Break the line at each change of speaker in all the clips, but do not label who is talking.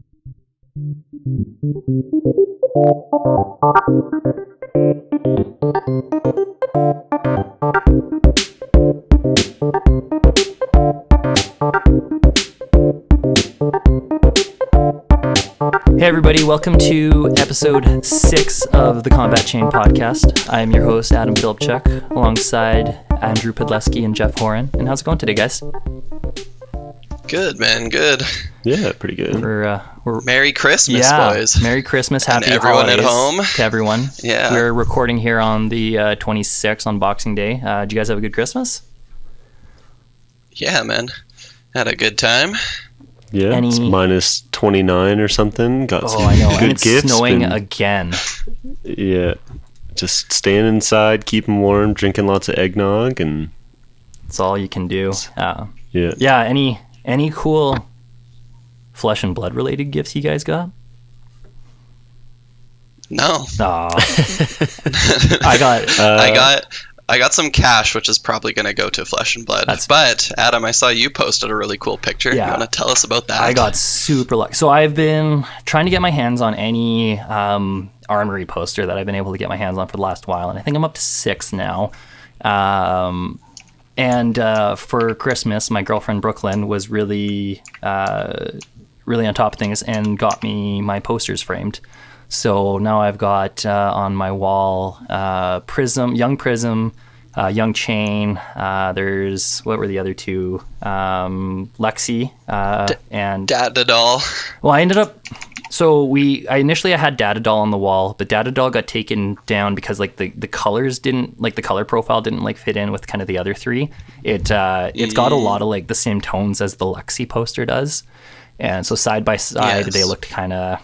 Hey everybody, welcome to episode 6 of the Combat Chain podcast. I am your host, Adam Bilbchuk, alongside Andrew Podleski and Jeff Horan. And how's it going today, guys?
Good, man, good.
Yeah, pretty good.
We're
Merry Christmas, boys.
Merry Christmas, happy
and everyone
holidays
at home.
To everyone.
Yeah.
We're recording here on the 26th on Boxing Day. Did you guys have a good Christmas?
Yeah, man. Had a good time.
Yeah, it's minus 29 or something. Got some
I know.
good
and it's
gifts.
Snowing again.
Yeah, just staying inside, keeping warm, drinking lots of eggnog, and
that's all you can do.
Yeah.
Yeah. Any cool flesh and blood related gifts you guys got?
No. I got some cash, which is probably going to go to Flesh and Blood. But, Adam, I saw you posted a really cool picture.
Yeah.
You want to tell us about that?
I got super lucky. So I've been trying to get my hands on any Armory poster that I've been able to get my hands on for the last while, and I think I'm up to 6 now. And for Christmas, my girlfriend Brooklyn was really on top of things and got me my posters framed. So now I've got on my wall Prism, Young Chain. There's, what were the other two? Lexi and
Dada-Doll.
Well, I ended up. So I initially had Dada-Doll on the wall, but Dada-Doll got taken down because like the colors didn't, like the color profile didn't like fit in with kind of the other three. It's got a lot of like the same tones as the Lexi poster does, and so side by side they looked kind of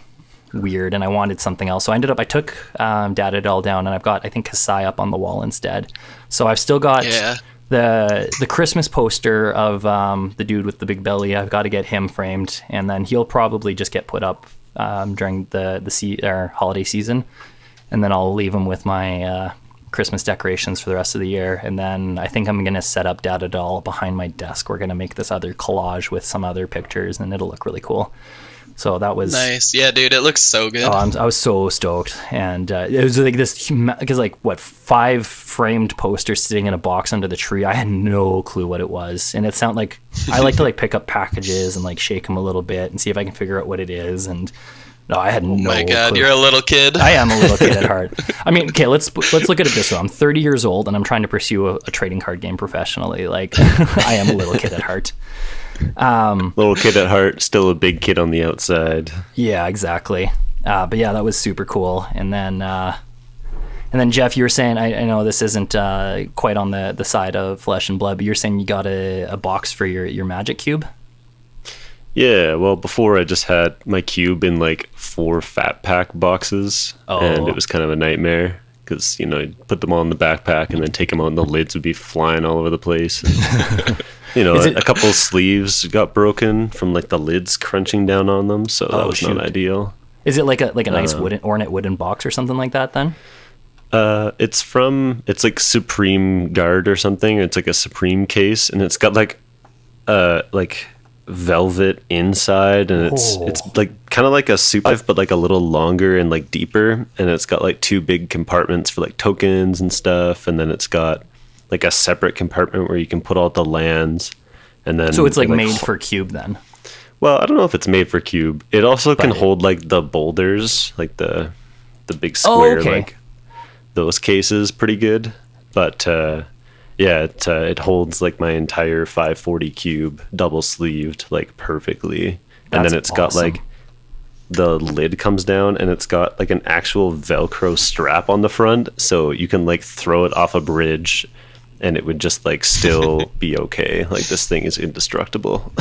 weird, and I wanted something else. So I took Dada-Doll down, and I've got, I think, Kasai up on the wall instead. So I've still got the Christmas poster of the dude with the big belly. I've got to get him framed, and then he'll probably just get put up during the holiday season, and then I'll leave him with my Christmas decorations for the rest of the year. And then I think I'm going to set up Dada-Doll behind my desk. We're going to make this other collage with some other pictures, and it'll look really cool. So that was
nice. Yeah, dude, it looks so good.
I was so stoked, and it was like this because 5 framed posters sitting in a box under the tree. I had no clue what it was, and it sounded like I like to like pick up packages and like shake them a little bit and see if I can figure out what it is. And no, I had no. Oh
my God,
clue.
You're a little kid.
I am a little kid at heart. I mean, okay, let's look at it this way. I'm 30 years old, and I'm trying to pursue a trading card game professionally. Like I am a little kid at heart.
Little kid at heart, still a big kid on the outside.
Yeah, exactly. But yeah, that was super cool. And then Jeff, you were saying, I know this isn't quite on the side of Flesh and Blood, but you're saying you got a box for your Magic Cube?
Yeah, well, before I just had my cube in like 4 fat pack boxes, and it was kind of a nightmare because, you'd put them all in the backpack and then take them out and the lids would be flying all over the place. And, a couple of sleeves got broken from like the lids crunching down on them, so that was not ideal. Is it like a
nice ornate wooden box or something like that then?
It's like Supreme Guard or something. It's like a Supreme case, and it's got like velvet inside, and it's like kind of like a Super Life, but like a little longer and like deeper, and it's got like 2 big compartments for like tokens and stuff, and then it's got like a separate compartment where you can put all the lands, and then
so it's like made for Cube then.
Well, I don't know if it's made for Cube. It also can hold like the boulders, like the big square, like those cases, pretty good. But it holds like my entire 540 cube, double sleeved, like perfectly. And then it's got like the lid comes down, and it's got like an actual Velcro strap on the front, so you can like throw it off a bridge and it would just like still be okay. Like this thing is indestructible.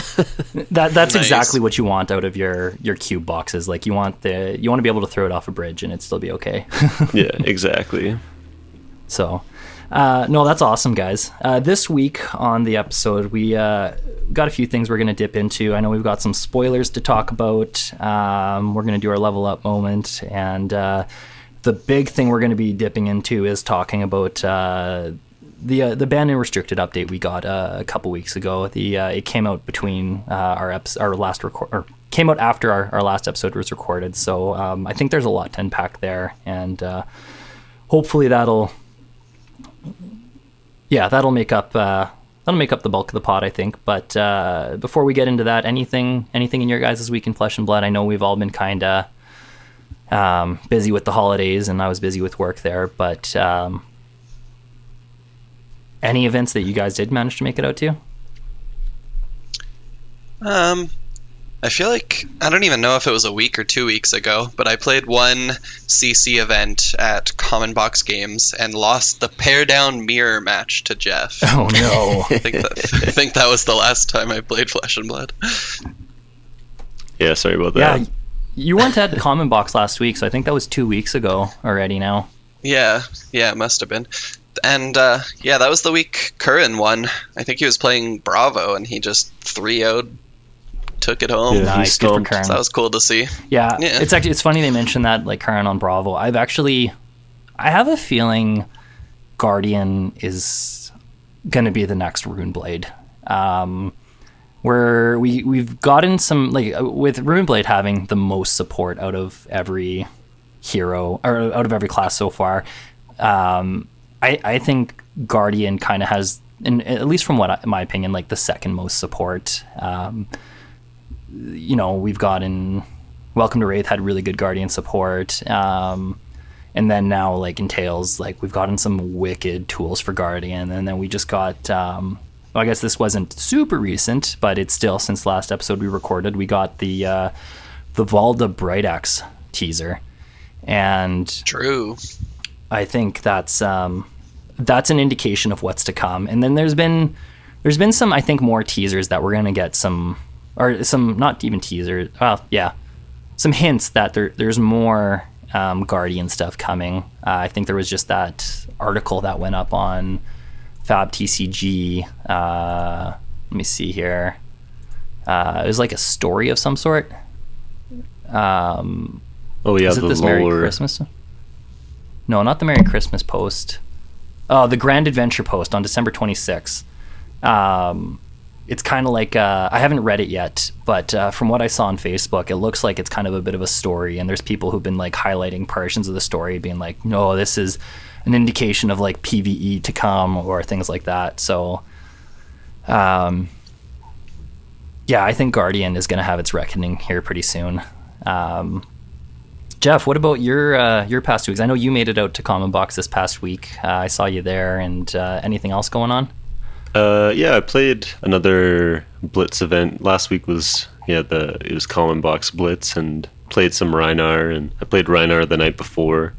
That's nice. Exactly what you want out of your cube boxes. Like you want to be able to throw it off a bridge and it'd still be okay.
Yeah, exactly.
So no, that's awesome, guys. This week on the episode, we got a few things we're going to dip into. I know we've got some spoilers to talk about. We're going to do our level up moment, and the big thing we're going to be dipping into is talking about the banned and restricted update we got a couple weeks ago. It came out between our last record, or came out after our last episode was recorded. So I think there's a lot to unpack there, and hopefully that'll make up the bulk of the pod, I think. But before we get into that, anything in your guys' week in Flesh and Blood? I know we've all been kind of busy with the holidays, and I was busy with work there. But any events that you guys did manage to make it out to?
I feel like, I don't even know if it was a week or 2 weeks ago, but I played one CC event at Common Box Games and lost the pair down mirror match to Jeff.
Oh no.
I think that was the last time I played Flesh and Blood.
Yeah, sorry about that.
Yeah, you weren't at Common Box last week, so I think that was 2 weeks ago already now.
Yeah, it must have been. And that was the week Curran won. I think he was playing Bravo, and he just 3-0'd, took it home.
Yeah, nice, good for Curran.
So that was cool to see.
Yeah, it's funny they mentioned that, like, Curran on Bravo. I have a feeling Guardian is gonna be the next Runeblade. Where we've gotten some, like, with Runeblade having the most support out of every hero, or out of every class so far. I think Guardian kind of has, at least from my opinion, like the second most support. We've gotten Welcome to Wraith had really good Guardian support, and then now, like, in Tales, like, we've gotten some wicked tools for Guardian, and then we just got I guess this wasn't super recent, but it's still, since last episode we recorded, we got the Valda Brightaxe teaser, and
true.
I think that's an indication of what's to come. And then there's been some, I think, more teasers that we're gonna get some not even teasers. Some hints that there's more Guardian stuff coming. I think there was just that article that went up on Fab TCG. Let me see here. It was like a story of some sort. Is it this Merry Christmas? No, not the Merry Christmas post. Oh, the Grand Adventure post on December 26th. It's kind of like, I haven't read it yet, but from what I saw on Facebook, it looks like it's kind of a bit of a story, and there's people who've been, like, highlighting portions of the story, being like, no, this is an indication of, like, PvE to come, or things like that. So, I think Guardian is going to have its reckoning here pretty soon. Jeff, what about your past weeks? I know you made it out to Common Box this past week. I saw you there, and anything else going on?
I played another Blitz event. Last week was it was Common Box Blitz, and played some Rhinar, and I played Rhinar the night before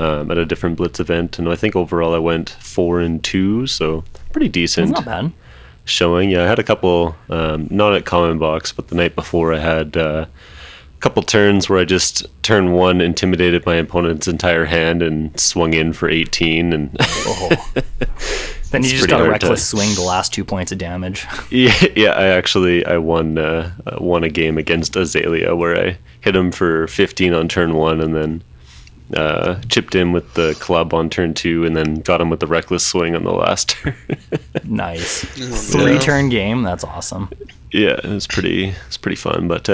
at a different Blitz event, and I think overall I went 4-2, so pretty decent.
That's not bad.
Showing. Yeah, I had a couple, not at Common Box, but the night before I had couple turns where I just turn one intimidated my opponent's entire hand and swung in for 18, and
then you just got a reckless swing the last 2 points of damage.
I won a game against Azalea where I hit him for 15 on turn 1, and then chipped in with the club on turn 2, and then got him with the reckless swing on the last turn.
Nice. 3-turn game. That's awesome.
Yeah, it's pretty fun. But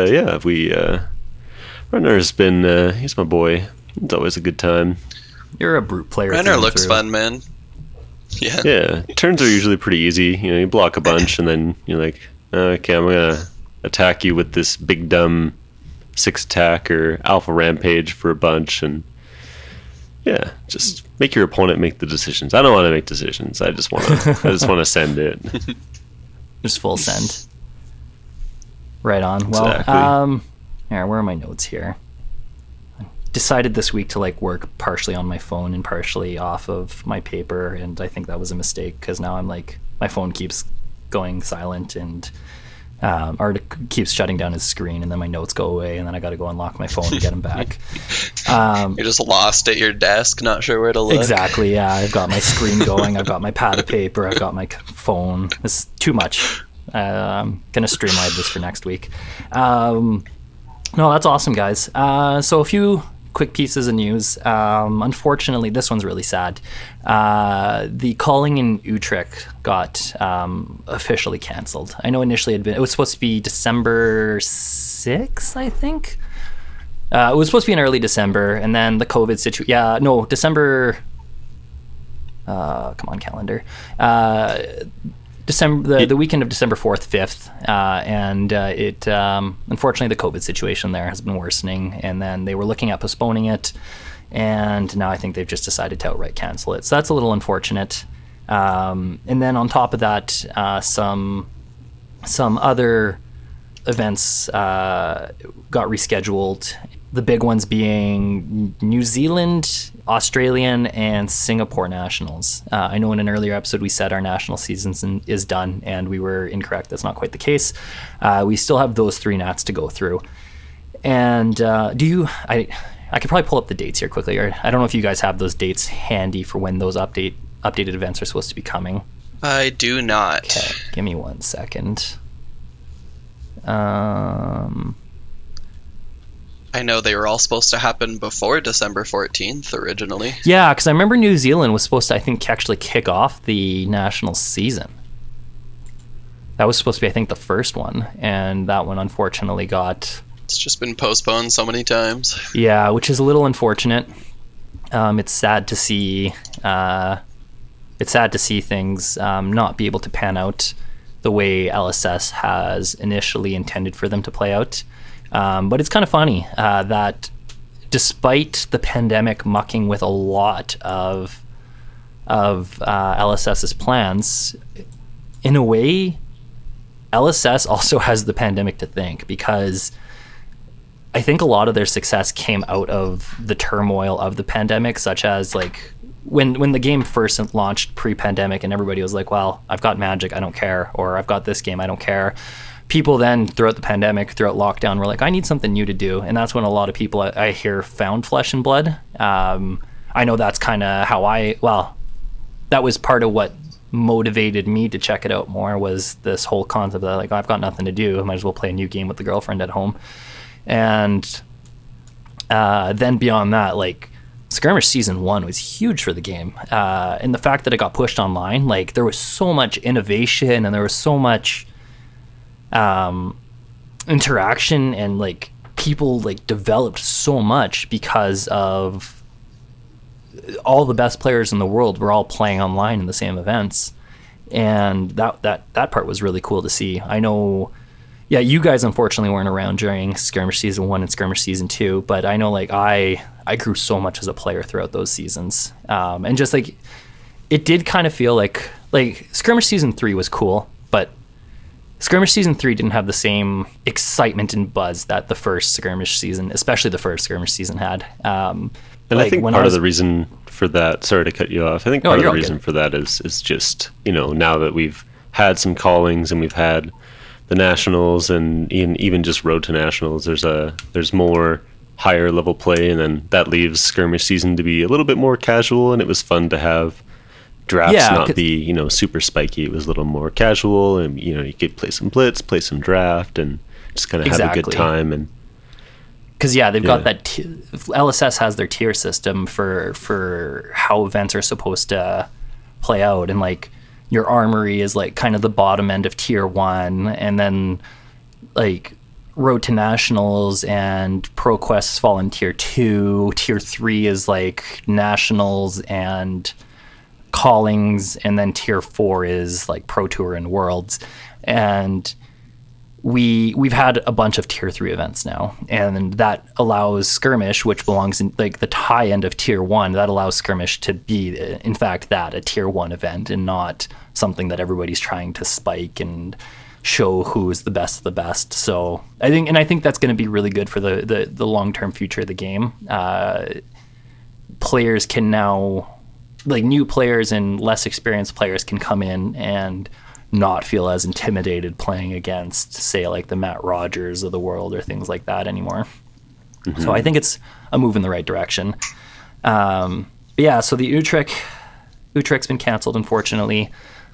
Renner's been he's my boy. It's always a good time.
You're a brute player.
Renner looks fun, man.
Yeah, turns are usually pretty easy. You block a bunch, and then you're like, okay, I'm gonna attack you with this big dumb 6 attack or alpha rampage for a bunch, and just make your opponent make the decisions. I don't want to make decisions. I just want to send it.
Just full send. Right on. Well,
exactly.
Where are my notes here? I decided this week to, like, work partially on my phone and partially off of my paper, and I think that was a mistake, because now I'm like, my phone keeps going silent, and Art keeps shutting down his screen, and then my notes go away, and then I got to go unlock my phone and get them back.
You're just lost at your desk, not sure where to look.
Exactly. Yeah, I've got my screen going, I've got my pad of paper, I've got my phone. It's too much. I'm gonna streamline this for next week. No, that's awesome, guys. So a few quick pieces of news. Unfortunately, this one's really sad. The calling in Utrecht got officially canceled. I know initially it was supposed to be December 6th, I think. It was supposed to be in early December, and then the COVID situation. December. Come on, calendar. December, the weekend of December 4th, 5th, and it unfortunately the COVID situation there has been worsening, and then they were looking at postponing it, and now I think they've just decided to outright cancel it. So that's a little unfortunate. And then on top of that, some other events got rescheduled. The big ones being New Zealand, Australian, and Singapore nationals. I know in an earlier episode we said our national season is done, and we were incorrect. That's not quite the case. We still have those 3 nats to go through. And I could probably pull up the dates here quickly. Or I don't know if you guys have those dates handy for when those updated events are supposed to be coming.
I do not.
Okay, give me 1 second.
I know they were all supposed to happen before December 14th originally.
Yeah, because I remember New Zealand was supposed to, I think, actually kick off the national season. That was supposed to be, I think, the first one, and that one unfortunately got...
It's just been postponed so many times.
Yeah, which is a little unfortunate. It's sad to see. It's sad to see things not be able to pan out the way LSS has initially intended for them to play out. But it's kind of funny that despite the pandemic mucking with a lot of LSS's plans, in a way, LSS also has the pandemic to thank, because I think a lot of their success came out of the turmoil of the pandemic, such as like when the game first launched pre-pandemic and everybody was like, well, I've got Magic, I don't care, or I've got this game, I don't care. People then throughout the pandemic, throughout lockdown, were like, I need something new to do. And that's when a lot of people I hear found Flesh and Blood. I know that's kind of how that was part of what motivated me to check it out more, was this whole concept that like, I've got nothing to do, I might as well play a new game with the girlfriend at home. And then beyond that, like, Skirmish Season 1 was huge for the game. And the fact that it got pushed online, like, there was so much innovation and there was so much interaction, and like people like developed so much because of all the best players in the world were all playing online in the same events. And that part was really cool to see. I know, yeah, you guys unfortunately weren't around during Skirmish Season 1 and Skirmish Season 2, but I know like I grew so much as a player throughout those seasons. And just like, it did kind of feel like Skirmish Season 3 was cool, but Skirmish Season 3 didn't have the same excitement and buzz that the first Skirmish Season, especially the first Skirmish Season, had.
And like, I think part of the reason for that, sorry to cut you off, I think part of the reason for that is just, you know, now that we've had some callings and we've had the Nationals and even just Road to Nationals, there's more higher level play, and then that leaves Skirmish Season to be a little bit more casual, and it was fun to have drafts not be, you know, super spiky. It was a little more casual, and you know, you could play some Blitz, play some draft, and just kind of have a good time. And
because they've got that LSS has their tier system for how events are supposed to play out, and like your armory is like kind of the bottom end of tier 1, and then like Road to Nationals and Pro Quests fall in tier 2. Tier 3 is like Nationals and Callings, and then tier 4 is like Pro Tour and Worlds. And we've had a bunch of tier 3 events now, and that allows Skirmish, which belongs in like the high end of tier 1, that allows Skirmish to be in fact a tier 1 event, and not something that everybody's trying to spike and show who is the best of the best. So I think that's going to be really good for the long-term future of the game. Players can now, like new players and less experienced players, can come in and not feel as intimidated playing against, say, like the Matt Rogers of the world or things like that anymore. Mm-hmm. So I think it's a move in the right direction. But yeah, so the Utrecht's been canceled, unfortunately.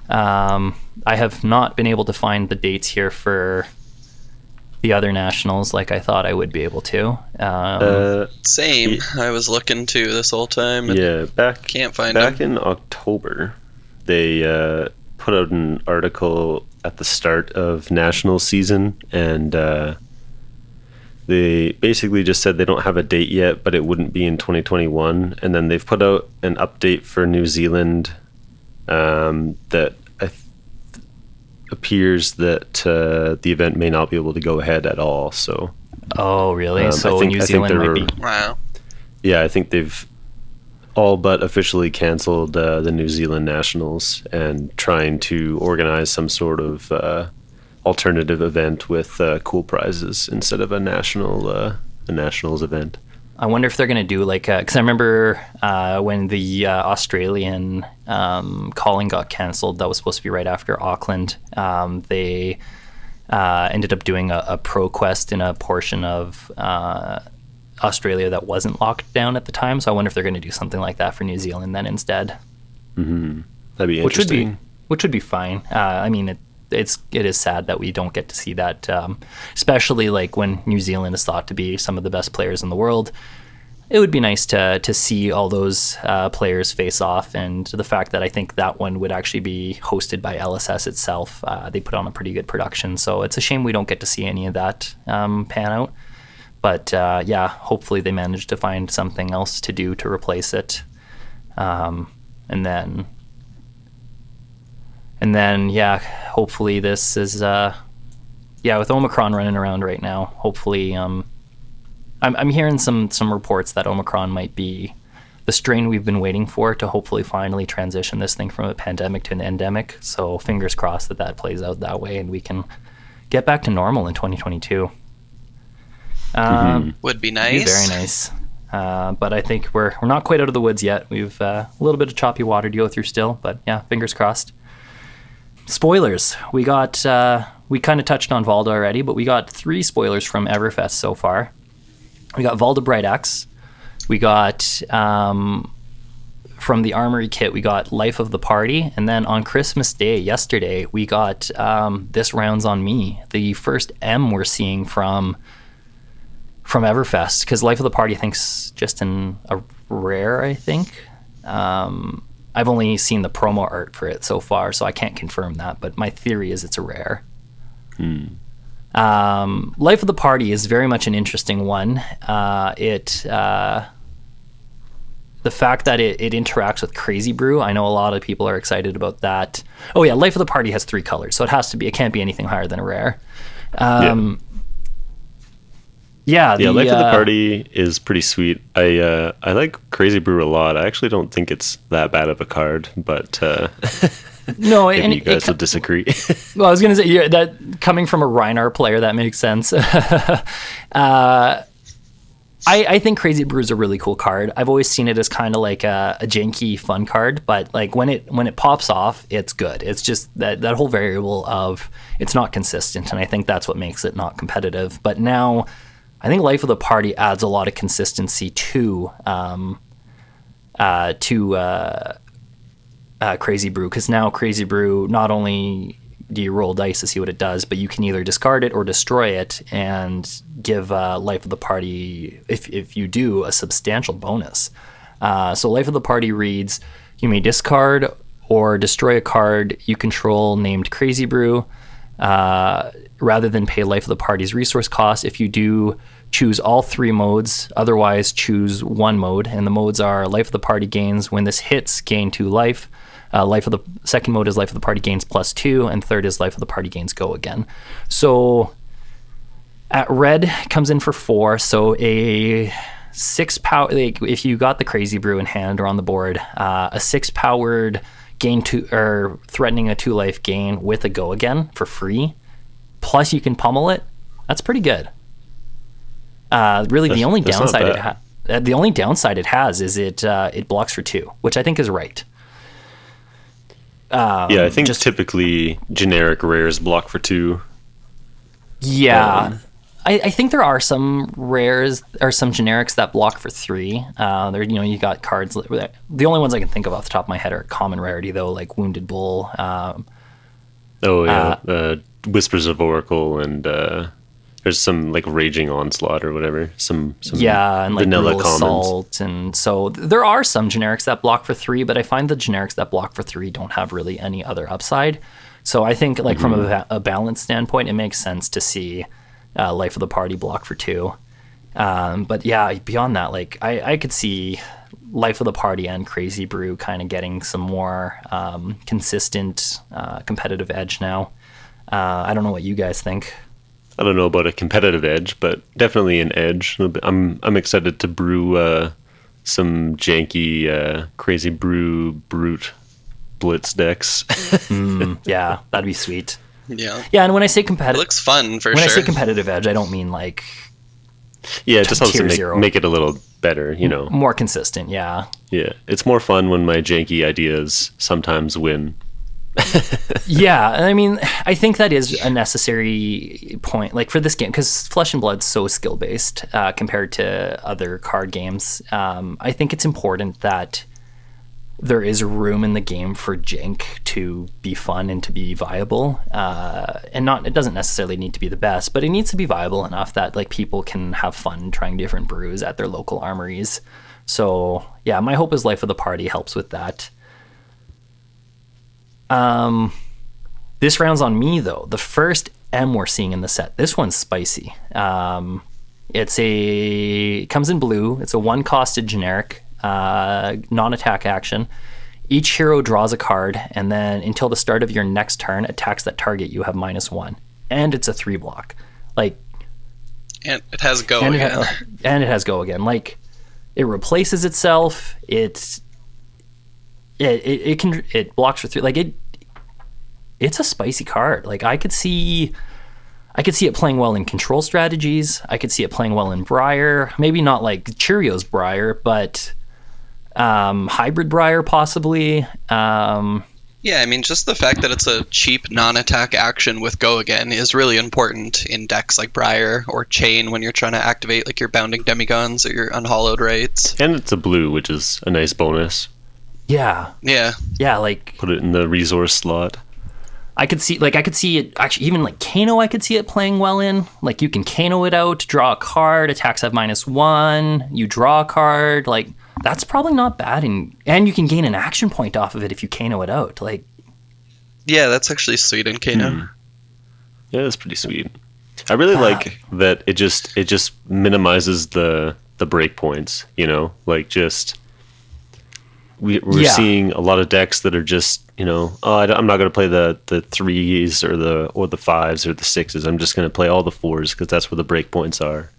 I have not been able to find the dates here for the other nationals like I thought I would be able to.
Same. I was looking too this whole time.
Yeah,
can't find
back
them.
in October, they put out an article at the start of national season, and they basically just said they don't have a date yet, but it wouldn't be in 2021. And then they've put out an update for New Zealand that appears that the event may not be able to go ahead at all. So.
Oh, really? So New Zealand might be.
Wow.
Yeah, I think they've all but officially canceled the New Zealand Nationals and trying to organize some sort of alternative event with cool prizes instead of a nationals event.
I wonder if they're going to do like, because I remember when the Australian calling got canceled, that was supposed to be right after Auckland. They ended up doing a pro quest in a portion of Australia that wasn't locked down at the time. So I wonder if they're going to do something like that for New Zealand then instead.
Mm-hmm. That'd be interesting.
Which would be fine. I mean, it is sad that we don't get to see that, especially like when New Zealand is thought to be some of the best players in the world. It would be nice to see all those players face off, and the fact that I think that one would actually be hosted by LSS itself. They put on a pretty good production, so it's a shame we don't get to see any of that pan out. But yeah, hopefully they manage to find something else to do to replace it, and then yeah, hopefully this is with Omicron running around right now. Hopefully, I'm hearing some reports that Omicron might be the strain we've been waiting for to hopefully finally transition this thing from a pandemic to an endemic. So fingers crossed that plays out that way and we can get back to normal in 2022.
Would be nice.
Be very nice. But I think we're not quite out of the woods yet. We've a little bit of choppy water to go through still, but yeah, fingers crossed. Spoilers. We got we kind of touched on Valda already, but we got 3 spoilers from Everfest so far. We got Valda Bright X. We got from the Armory kit, we got Life of the Party, and then on Christmas Day yesterday, we got This Round's on Me, the first M we're seeing from Everfest, because Life of the Party I think's just a rare, I think. I've only seen the promo art for it so far, so I can't confirm that, but my theory is it's a rare. Life of the Party is very much an interesting one. The fact that it interacts with Crazy Brew, I know a lot of people are excited about that. Oh yeah, Life of the Party has 3 colors, so it can't be anything higher than a rare. Life of
the Party is pretty sweet. I like Crazy Brew a lot. I actually don't think it's that bad of a card, but
no,
maybe you guys would disagree.
Well, I was going to say that coming from a Reinar player, that makes sense. I think Crazy Brew is a really cool card. I've always seen it as kind of like a janky fun card, but like when it pops off, it's good. It's just that whole variable of it's not consistent, and I think that's what makes it not competitive. But now, I think Life of the Party adds a lot of consistency to Crazy Brew, because now Crazy Brew, not only do you roll dice to see what it does, but you can either discard it or destroy it and give Life of the Party, if you do, a substantial bonus. So Life of the Party reads, you may discard or destroy a card you control named Crazy Brew rather than pay Life of the Party's resource cost. If you do, choose all 3 modes, otherwise choose 1 mode, and the modes are Life of the Party gains, when this hits, gain 2 life. Second mode is Life of the Party gains +2, and third is Life of the Party gains go again. So at red comes in for 4, so a 6 power, like if you got the Crazy Brew in hand or on the board, a 6 powered gain 2 or threatening a 2 life gain with a go again for free, plus you can pummel it. That's pretty good. Really, the only downside it has is it blocks for 2, which I think is right.
I think typically generic rares block for 2.
Yeah, I think there are some rares or some generics that block for 3. There, you got cards. The only ones I can think of off the top of my head are common rarity though, like Wounded Bull.
Whispers of Oracle and There's some like Raging Onslaught or whatever. Some
and like
vanilla
Brutal
commons.
Assault, and so there are some generics that block for 3, but I find the generics that block for 3 don't have really any other upside. So I think like from a balance standpoint, it makes sense to see Life of the Party block for 2. But yeah, beyond that, like I could see Life of the Party and Crazy Brew kind of getting some more consistent competitive edge now. I don't know what you guys think.
I don't know about a competitive edge, but definitely an edge. I'm excited to brew some janky Crazy Brew Brute Blitz decks.
Yeah, that'd be sweet.
Yeah.
Yeah, and when I say
It
competitive,
looks fun for
when
sure.
I say competitive edge, I don't mean like
Yeah, it just helps
Tier
to
zero.
make it a little better, you know.
more consistent. Yeah.
Yeah, it's more fun when my janky ideas sometimes win.
Yeah, and I mean, I think that is a necessary point, like for this game, because Flesh and Blood's so skill based compared to other card games. I think it's important that there is room in the game for jank to be fun and to be viable, and it doesn't necessarily need to be the best, but it needs to be viable enough that like people can have fun trying different brews at their local armories. So yeah, my hope is Life of the Party helps with that. This round's on me though. The first M we're seeing in the set. This one's spicy. It comes in blue. It's a 1-costed generic, non-attack action. Each hero draws a card, and then until the start of your next turn, attacks that target you have -1. And it's a 3-block. Like,
And it has go
and
again.
it has go again. Like, it replaces itself. It blocks for 3. Like it's a spicy card. Like I could see it playing well in control strategies. I could see it playing well in Briar. Maybe not like Cheerios Briar, but hybrid Briar possibly.
Yeah, I mean, just the fact that it's a cheap non-attack action with go again is really important in decks like Briar or Chain when you're trying to activate like your Bounding Demigons or your Unhallowed Rites.
And it's a blue, which is a nice bonus.
Yeah.
Yeah.
Yeah, like
Put it in the resource slot.
I could see it actually, even like Kano, I could see it playing well in. Like you can Kano it out, draw a card, attacks have -1, you draw a card, like that's probably not bad, and you can gain an action point off of it if you Kano it out. Like,
Yeah, that's actually sweet in Kano.
Yeah, that's pretty sweet. I really like that it just minimizes the breakpoints, you know? Like just we're seeing a lot of decks that are just, you know, I'm not going to play the 3s or the 5s or the 6s. I'm just going to play all the 4s because that's where the breakpoints are.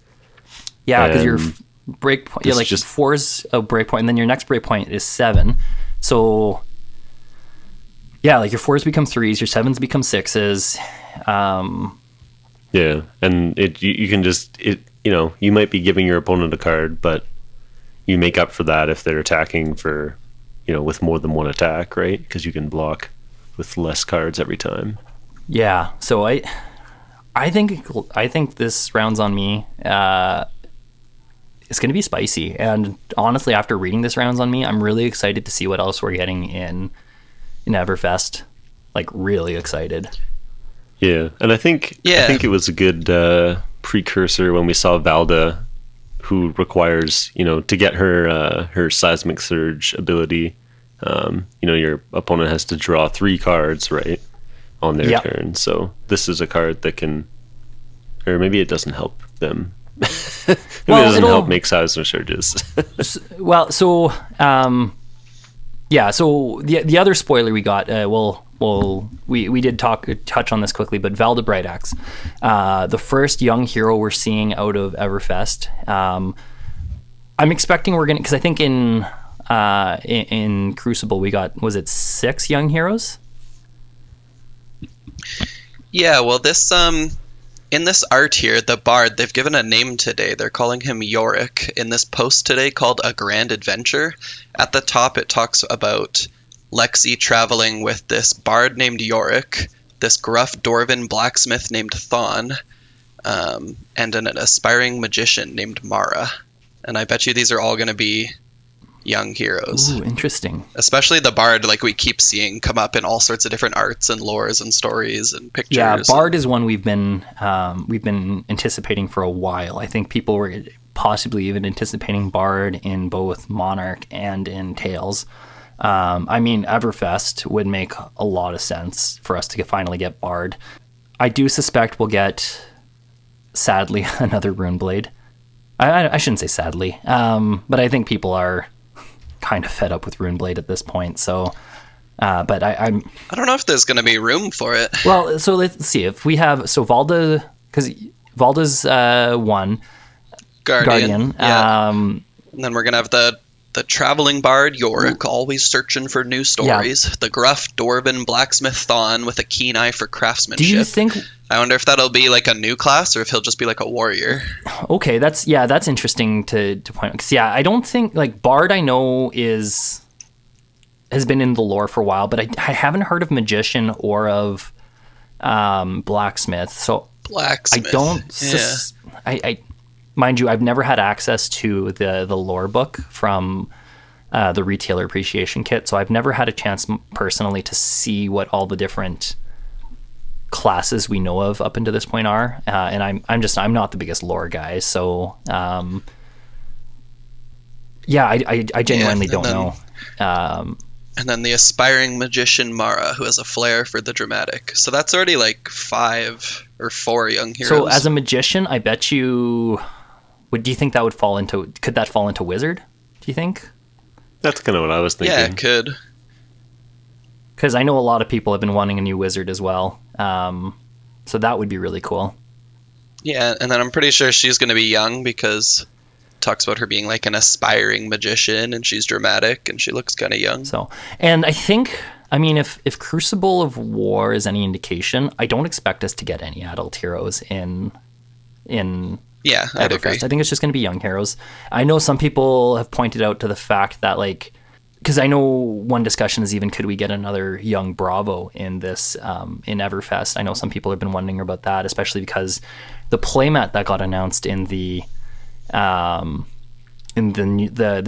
yeah, because your breakpoint, yeah, like
just
4's a breakpoint, and then your next breakpoint is 7. So yeah, like your 4's become 3s, your 7's become 6's.
Yeah, and you can just you know, you might be giving your opponent a card, but you make up for that if they're attacking for, you know, with more than one attack, right? Because you can block with less cards every time.
Yeah, so I think this round's on me. It's going to be spicy, and honestly, after reading this round's on me, I'm really excited to see what else we're getting in Everfest. Like really excited.
Yeah, and I think it was a good precursor when we saw Valda, who requires, you know, to get her Seismic Surge ability, you know, your opponent has to draw 3 cards, right, on their turn. So this is a card that can, or maybe it doesn't help them. Maybe it doesn't help make Seismic Surges.
Well, so yeah, so the other spoiler we got, we did touch on this quickly, but Valda Brightaxe, the first young hero we're seeing out of Everfest. I'm expecting we're gonna, because I think in Crucible we got, was it 6 young heroes?
Yeah, well, this in this art here, the Bard, they've given a name today. They're calling him Yorick. In this post today called A Grand Adventure, at the top it talks about Lexi traveling with this Bard named Yorick, this gruff Dwarven blacksmith named Thon, and an aspiring magician named Mara. And I bet you these are all going to be young heroes.
Ooh, interesting.
Especially the Bard, like we keep seeing come up in all sorts of different arts and lores and stories and pictures.
Yeah, Bard is one we've been anticipating for a while. I think people were possibly even anticipating Bard in both Monarch and in Tales. I mean, Everfest would make a lot of sense for us to finally get Bard. I do suspect we'll get, sadly, another Runeblade. I shouldn't say sadly, but I think people are kind of fed up with Runeblade at this point. So, but I
don't know if there's going to be room for it.
Well, so let's see if we have Valda, because Valda's one Guardian.
Yeah. And then we're gonna have the traveling bard Yorick, always searching for new stories. Yeah. The gruff Dwarven blacksmith Thawne with a keen eye for craftsmanship.
Do you think?
I wonder if that'll be like a new class or if he'll just be like a warrior.
Okay, that's interesting to point out. 'Cause, yeah, I don't think like Bard. I know has been in the lore for a while, but I haven't heard of magician or of blacksmith. So
blacksmith.
I don't. Yeah. I mind you, I've never had access to the lore book from the retailer appreciation kit, so I've never had a chance personally to see what all the different classes we know of up until this point are. And I'm not the biggest lore guy, so yeah, I genuinely don't know.
And then the aspiring magician Mara, who has a flair for the dramatic. So that's already like 5 or 4 young heroes.
So as a magician, I bet you. Do you think that would fall into? Could that fall into wizard? Do you think?
That's kind of what I was thinking.
Yeah, it could.
Because I know a lot of people have been wanting a new wizard as well. So that would be really cool.
Yeah, and then I'm pretty sure she's going to be young because it talks about her being like an aspiring magician, and she's dramatic and she looks kind of young.
So, and I think, I mean, if Crucible of War is any indication, I don't expect us to get any adult heroes in.
Yeah, I'd agree.
I think it's just going to be young heroes. I know some people have pointed out to the fact that, like, because I know one discussion is even, could we get another young Bravo in this in Everfest? I know some people have been wondering about that, especially because the playmat that got announced in the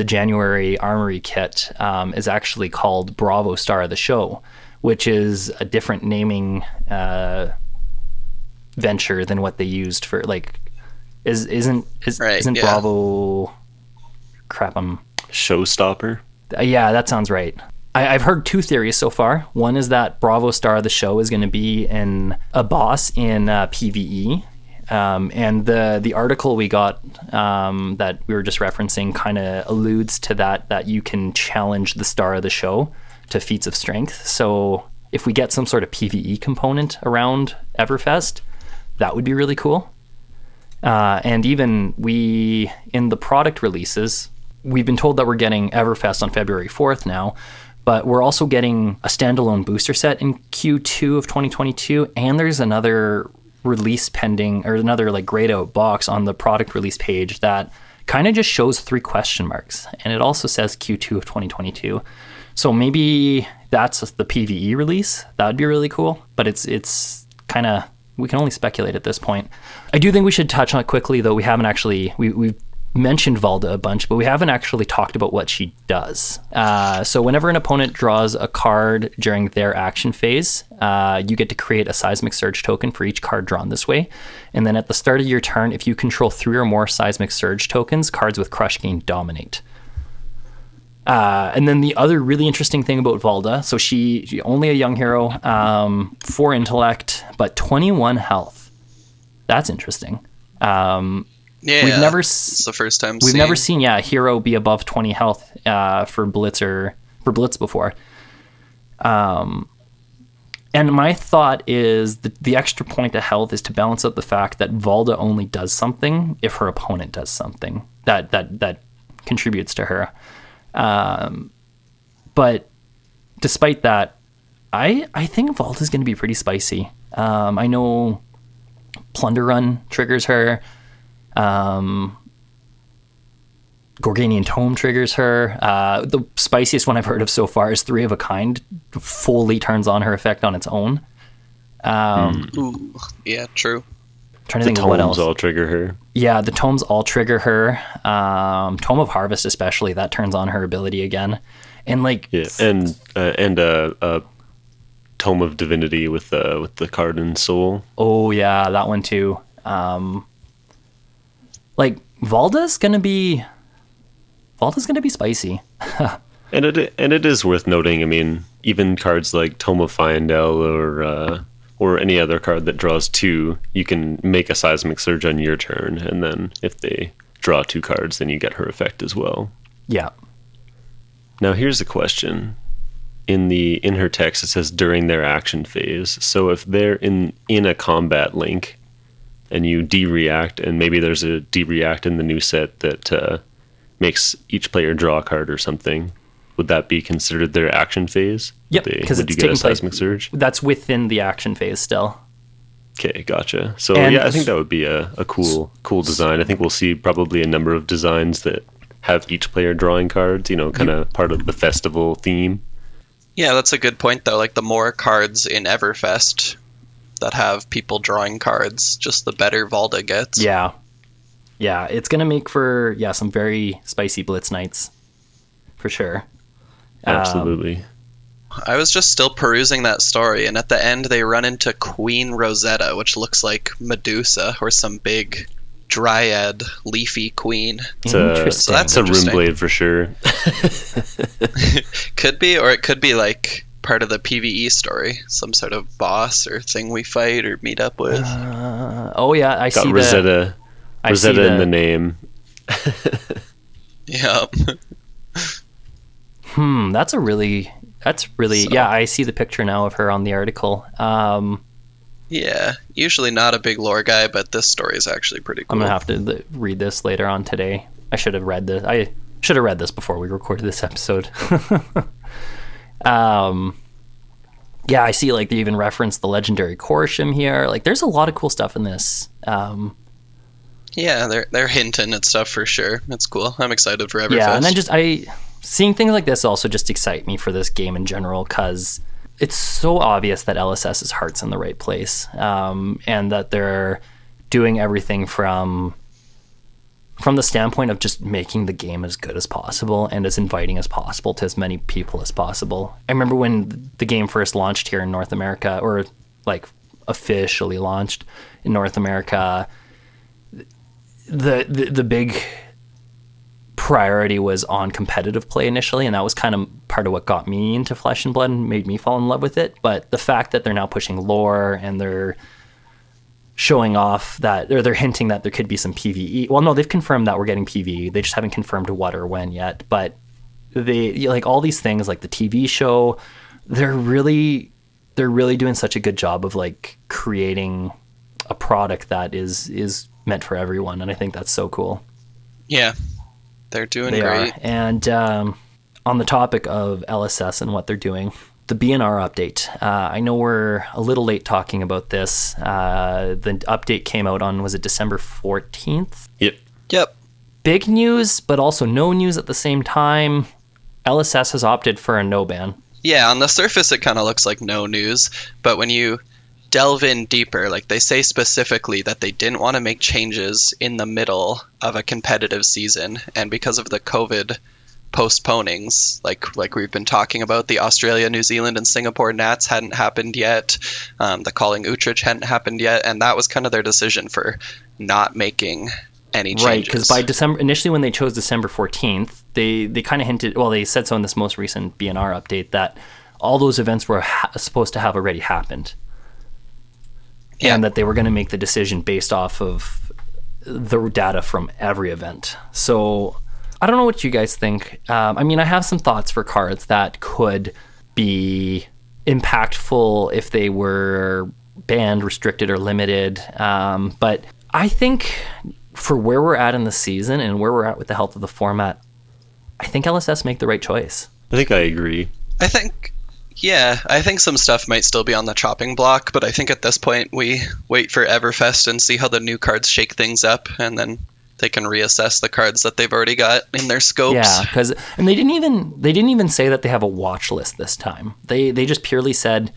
January Armory kit is actually called Bravo Star of the Show, which is a different naming venture than what they used for like. Isn't Bravo crap?
Showstopper.
Yeah, that sounds right. I've heard 2 theories so far. One is that Bravo Star of the Show is going to be a boss in PvE, and the article we got that we were just referencing kind of alludes to that you can challenge the Star of the Show to feats of strength. So if we get some sort of PvE component around Everfest, that would be really cool. And even in the product releases, we've been told that we're getting Everfest on February 4th now, but we're also getting a standalone booster set in Q2 of 2022, and there's another release pending, or another like grayed out box on the product release page that kind of just shows 3 question marks, and it also says Q2 of 2022. So maybe that's the PvE release. That would be really cool, but it's kind of, we can only speculate at this point. I do think we should touch on it quickly, though. We haven't actually, we've mentioned Valda a bunch, but we haven't actually talked about what she does. So whenever an opponent draws a card during their action phase, you get to create a Seismic Surge token for each card drawn this way. And then at the start of your turn, if you control 3 or more Seismic Surge tokens, cards with Crush gain dominate. And then the other really interesting thing about Valda, so she only a young hero, 4 intellect, but 21 health. That's interesting.
Yeah, it's the first time
we've never seen a hero be above 20 health for Blitz before. And my thought is the extra point of health is to balance out the fact that Valda only does something if her opponent does something that contributes to her. But despite that, I think Vault is going to be pretty spicy. I know Plunder Run triggers her. Gorganian Tome triggers her. The spiciest one I've heard of so far is 3 of a Kind. Fully turns on her effect on its own.
Ooh, yeah, true.
trying to think of what else.
The tomes all trigger her.
Yeah, the tomes all trigger her. Tome of Harvest especially, that turns on her ability again. And like
and a Tome of Divinity with the card in Soul.
Oh yeah, that one too. Like Valda's gonna be spicy.
and it is worth noting. I mean, even cards like Tome of Fyendel or any other card that draws 2, you can make a Seismic Surge on your turn, and then if they draw 2 cards, then you get her effect as well.
Yeah.
Now here's a question. In her text, it says during their action phase. So if they're in a combat link, and you de-react, and maybe there's a de-react in the new set that makes each player draw a card or something, would that be considered their action phase?
Yep, because
would you get a Seismic Surge?
That's within the action phase still.
Okay, gotcha. So yeah, I think that would be a cool design. I think we'll see probably a number of designs that have each player drawing cards, kind of part of the festival theme.
Yeah, that's a good point, though. Like, the more cards in Everfest that have people drawing cards, just the better Valda gets.
Yeah. Yeah, it's going to make for, some very spicy Blitz nights. For sure.
Absolutely.
I was just still perusing that story, and at the end they run into Queen Rosetta, which looks like Medusa, or some big dryad leafy queen.
Interesting.
That's a Runeblade for sure.
Could be, or it could be like part of the PvE story, some sort of boss or thing we fight or meet up with.
I see
Rosetta. Rosetta in the name.
Yeah.
That's really I see the picture now of her on the article.
Yeah, usually not a big lore guy, but this story is actually pretty cool.
I'm gonna have to read this later on today. I should have read this before we recorded this episode. Yeah, I see like they even reference the legendary Corsham here. Like there's a lot of cool stuff in this.
Yeah, they're hinting at stuff for sure. It's cool. I'm excited for Everfest.
Yeah, and then seeing things like this also just excite me for this game in general, because it's so obvious that LSS's heart's in the right place, and that they're doing everything from the standpoint of just making the game as good as possible and as inviting as possible to as many people as possible. I remember when the game first launched here in North America, or like officially launched in North America, the big priority was on competitive play initially, and that was kind of part of what got me into Flesh and Blood and made me fall in love with it. But the fact that they're now pushing lore and they're showing off that, or they're hinting that there could be some PvE. Well, no, they've confirmed that we're getting PvE. They just haven't confirmed what or when yet. But they, like, all these things, like the TV show, they're really doing such a good job of like creating a product that is meant for everyone, and I think that's so cool.
Yeah, they're doing great.
And on the topic of LSS and what they're doing, the BNR update. I know we're a little late talking about this. The update came out on, was it December 14th?
Yep.
Big news, but also no news at the same time. LSS has opted for a no ban.
Yeah, on the surface it kind of looks like no news, but when you delve in deeper, like they say specifically that they didn't want to make changes in the middle of a competitive season, and because of the COVID postponings, like we've been talking about, the Australia, New Zealand, and Singapore Nats hadn't happened yet, the Calling Utrecht hadn't happened yet, and that was kind of their decision for not making any changes. Right,
because by December, initially when they chose December 14th, they kind of hinted, well, they said so in this most recent BNR update, that all those events were supposed to have already happened. Yeah. And that they were going to make the decision based off of the data from every event. So I don't know what you guys think. I mean, I have some thoughts for cards that could be impactful if they were banned, restricted, or limited. But I think for where we're at in the season and where we're at with the health of the format, I think LSS make the right choice.
I think I agree.
I think some stuff might still be on the chopping block, but I think at this point we wait for Everfest and see how the new cards shake things up, and then they can reassess the cards that they've already got in their scopes.
Yeah, and they didn't even say that they have a watch list this time. They just purely said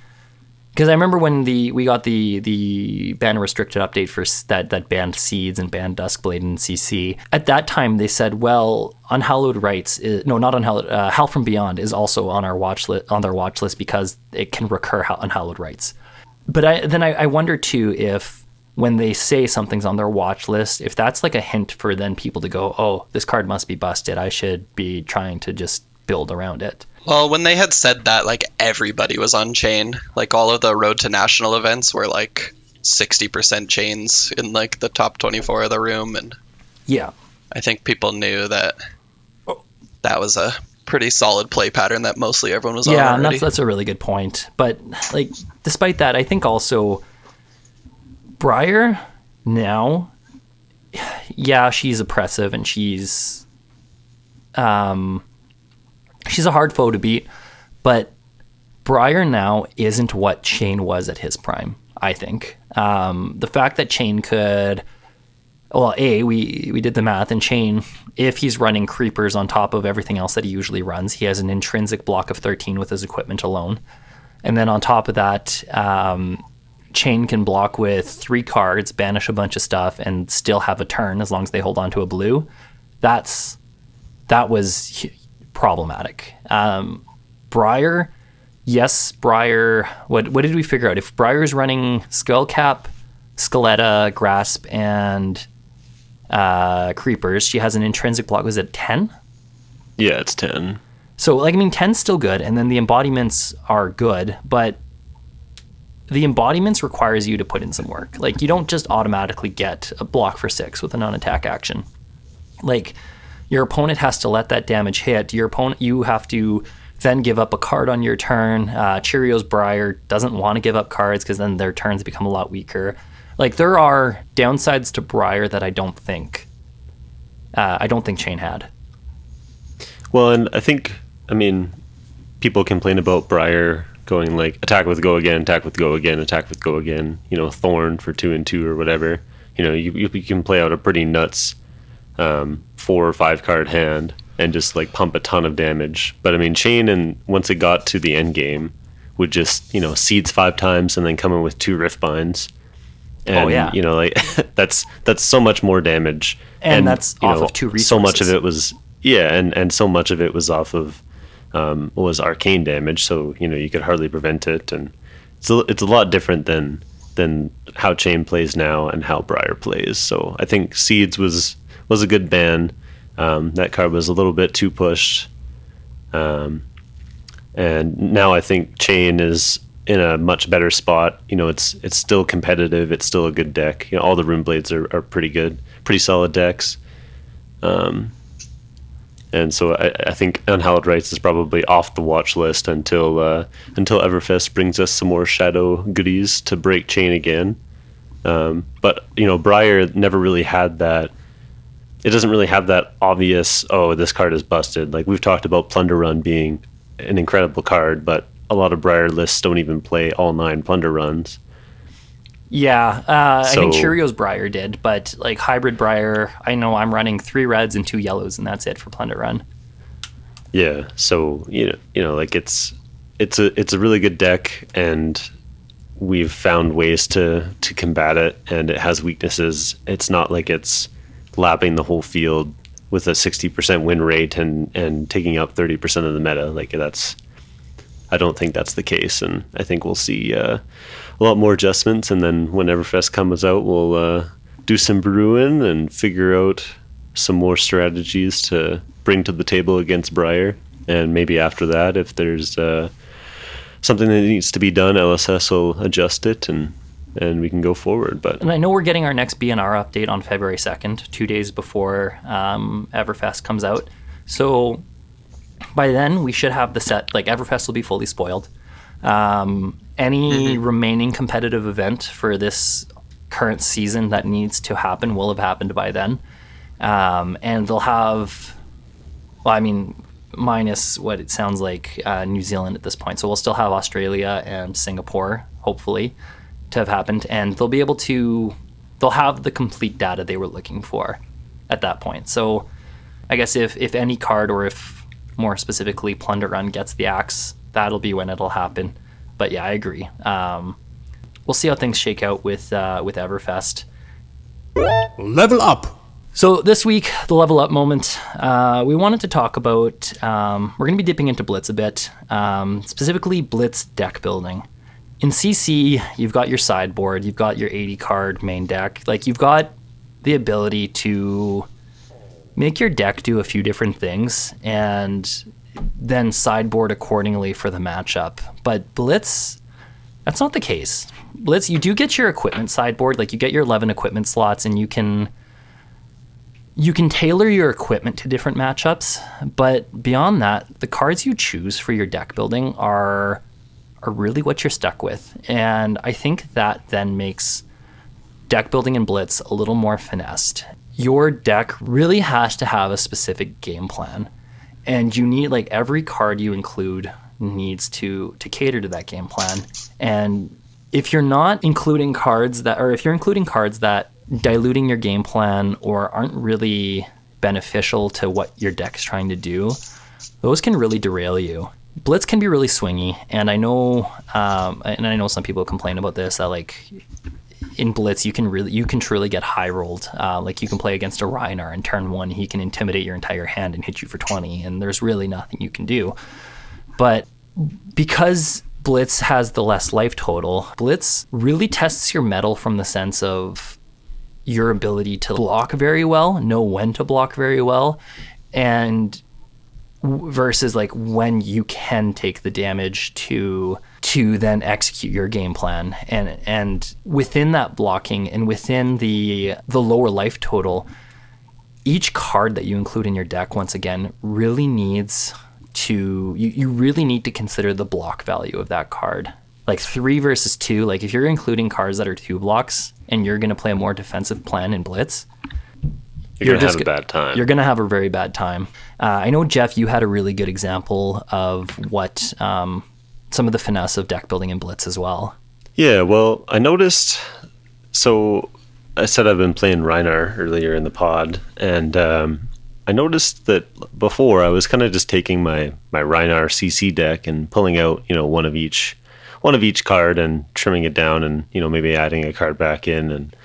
Because I remember when we got the ban restricted update for that banned Seeds and banned Duskblade in CC. At that time, they said, well, Unhallowed Rites, not Unhallowed, Hell from Beyond is also on our their watch list because it can recur Unhallowed Rites. But I wonder too if when they say something's on their watch list, if that's like a hint for then people to go, oh, this card must be busted. I should be trying to just build around it.
Well, when they had said that, like, everybody was on chain. Like, all of the Road to National events were, like, 60% chains in, like, the top 24 of the room. And
yeah,
I think people knew that that was a pretty solid play pattern that mostly everyone was on already.
Yeah, and that's a really good point. But, like, despite that, I think also Briar now, yeah, she's oppressive and she's a hard foe to beat, but Briar now isn't what Chain was at his prime, I think. The fact that Chain could... Well, we did the math, and Chain, if he's running creepers on top of everything else that he usually runs, he has an intrinsic block of 13 with his equipment alone. And then on top of that, Chain can block with 3 cards, banish a bunch of stuff, and still have a turn as long as they hold on to a blue. That was problematic. Briar, yes, Briar. What did we figure out? If Briar's running Skullcap, Skeletta, Grasp, and Creepers, she has an intrinsic block. Was it 10?
Yeah, it's 10.
So, 10's still good, and then the embodiments are good, but the embodiments requires you to put in some work. Like, you don't just automatically get a block for 6 with a non-attack action. Like, your opponent has to let that damage hit. You have to then give up a card on your turn. Cheerios Briar doesn't want to give up cards because then their turns become a lot weaker. Like, there are downsides to Briar that I don't think Chain had.
Well, and people complain about Briar going like attack with go again, attack with go again, attack with go again. Thorn for 2 and 2 or whatever. You can play out a pretty nuts 4 or 5 card hand and just like pump a ton of damage. But Chain, and once it got to the end game, would just seeds 5 times and then come in with 2 Riftbinds. And that's so much more damage.
And that's off of 2 resources.
So much of it was and so much of it was off of was arcane damage. So you could hardly prevent it, and it's a lot different than how Chain plays now and how Briar plays. So I think Seeds was a good ban. That card was a little bit too pushed. And now I think Chain is in a much better spot. It's still competitive. It's still a good deck. All the Rune Blades are pretty good, pretty solid decks. And so I think Unhallowed Rites is probably off the watch list until Everfest brings us some more Shadow goodies to break Chain again. But Briar never really had that. It doesn't really have that obvious, oh, this card is busted. Like, we've talked about Plunder Run being an incredible card, but a lot of Briar lists don't even play all 9 Plunder Runs.
Yeah, I think Cheerios Briar did, but like Hybrid Briar, I know I'm running 3 reds and 2 yellows, and that's it for Plunder Run.
Yeah, so like it's a really good deck, and we've found ways to combat it, and it has weaknesses. It's not like it's lapping the whole field with a 60% win rate and taking up 30% of the meta. Like, I don't think that's the case, and I think we'll see a lot more adjustments, and then when Everfest comes out, we'll do some brewing and figure out some more strategies to bring to the table against Briar. And maybe after that, if there's something that needs to be done, LSS will adjust it, and we can go forward. But
and I know we're getting our next BNR update on February 2nd, 2 days before Everfest comes out. So by then, we should have the set. Like, Everfest will be fully spoiled. Any remaining competitive event for this current season that needs to happen will have happened by then. And they'll have, minus what it sounds like New Zealand at this point. So we'll still have Australia and Singapore, hopefully, to have happened. And they'll have the complete data they were looking for at that point. So I guess if any card, or if more specifically Plunder Run, gets the axe, that'll be when it'll happen. But yeah, I agree. We'll see how things shake out with Everfest.
Level up.
So this week, the level up moment, we wanted to talk about, we're going to be dipping into Blitz a bit, specifically Blitz deck building. In CC, you've got your sideboard, you've got your 80 card main deck. Like, you've got the ability to make your deck do a few different things and then sideboard accordingly for the matchup. But Blitz, that's not the case. Blitz, you do get your equipment sideboard, like you get your 11 equipment slots, and you can tailor your equipment to different matchups, but beyond that, the cards you choose for your deck building are really what you're stuck with. And I think that then makes deck building in Blitz a little more finessed. Your deck really has to have a specific game plan, and you need, like, every card you include needs to cater to that game plan. And if you're not including cards that, or if you're including cards that diluting your game plan or aren't really beneficial to what your deck's trying to do, those can really derail you. Blitz can be really swingy, and I know some people complain about this, that like in Blitz you can truly get high rolled. Like, you can play against a Reiner and turn 1 he can intimidate your entire hand and hit you for 20, and there's really nothing you can do. But because Blitz has the less life total, Blitz really tests your mettle from the sense of your ability to block very well, know when to block very well, and versus like when you can take the damage to then execute your game plan. And within that blocking and within the lower life total, each card that you include in your deck, once again, really needs to, you really need to consider the block value of that card. Like 3 versus 2, like if you're including cards that are 2 blocks and you're going to play a more defensive plan in Blitz,
you're going to have a bad time.
You're going to have a very bad time. I know, Jeff, you had a really good example of what some of the finesse of deck building in Blitz as well.
Yeah, well, I noticed, so I said I've been playing Reiner earlier in the pod, and I noticed that before I was kind of just taking my Reiner CC deck and pulling out, one of each card and trimming it down, and maybe adding a card back in and